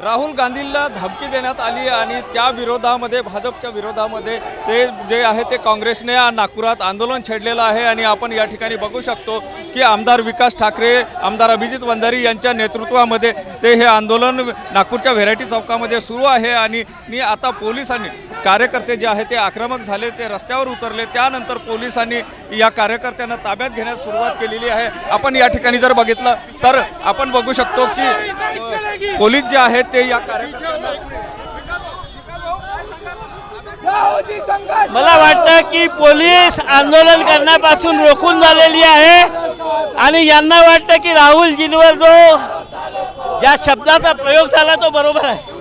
राहुल गांधींना धमकी देण्यात आली आणि त्या विरोधामध्ये भाजपच्या विरोधामध्ये ते जे आहे ते काँग्रेसने नागपुरात आंदोलन छेडलेलं आहे आणि आपण या ठिकाणी बघू शकतो की आमदार विकास ठाकरे आमदार अभिजित वंजारी यांच्या नेतृत्वामध्ये ते हे आंदोलन नागपूरच्या व्हेरायटी चौकामध्ये सुरू आहे आणि आता पोलिसांनी कार्यकर्ते जे आहे ते आक्रमक झाले ते रस्त्यावर उतरले त्यानंतर पोलिसांनी या कार्यकर्त्यांना ताब्यात घेण्यास सुरुवात केलेली आहे। आपण या ठिकाणी जर बघितलं तर आपण बघू शकतो की पोलीस जे आहेत ते या मला वाटतं की पोलीस आंदोलन करण्यापासून रोखून झालेली आहे आणि यांना वाटतं की राहुलजींवर जो ज्या शब्दाचा प्रयोग झाला तो बरोबर आहे।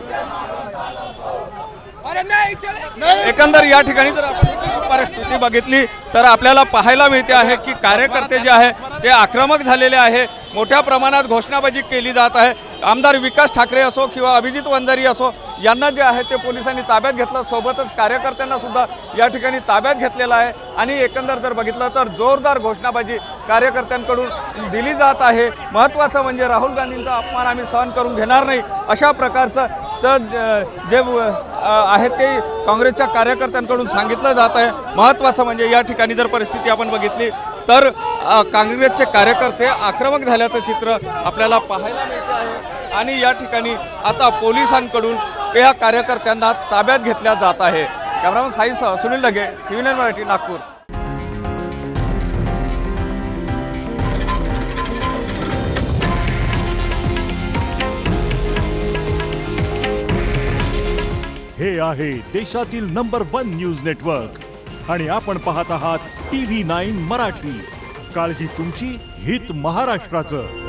एकंदर या ठिकाणी जर आपण परिस्थिती बघितली तर आपल्याला पाहायला मिळते आहे की कार्यकर्ते जे आहे ते आक्रमक झालेले आहे। मोठ्या प्रमाणात घोषणाबाजी केली जात आहे। आमदार विकास ठाकरे असो किंवा अभिजित वंजारी असो यांना जे आहे ते पोलिसांनी ताब्यात घेतलं, सोबतच कार्यकर्त्यांना सुद्धा या ठिकाणी ताब्यात घेतलेलं आहे आणि एकंदर जर बघितलं तर जोरदार घोषणाबाजी कार्यकर्त्यांकडून दिली जात आहे। महत्त्वाचं म्हणजे राहुल गांधींचा अपमान आम्ही सहन करून घेणार नाही अशा प्रकारचं जे आहे ते काँग्रेसच्या कार्यकर्त्यांकडून सांगितलं जात आहे। महत्त्वाचं म्हणजे या ठिकाणी जर परिस्थिती आपण बघितली तर काँग्रेसचे कार्यकर्ते आक्रमक झाल्याचं चित्र आपल्याला पाहायला मिळते आहे आणि या ठिकाणी आता पोलिसांकडून या कार्यकर्त्यांना ताब्यात घेतल्या जात आहे। कॅमेरामन साईसह सुनील लगे, TVN मराठी, नागपूर। हे आहे देशातील नंबर 1 न्यूज नेटवर्क आणि आपण पाहत आहात TV9 मराठी। काळजी तुमची, हित महाराष्ट्राचं।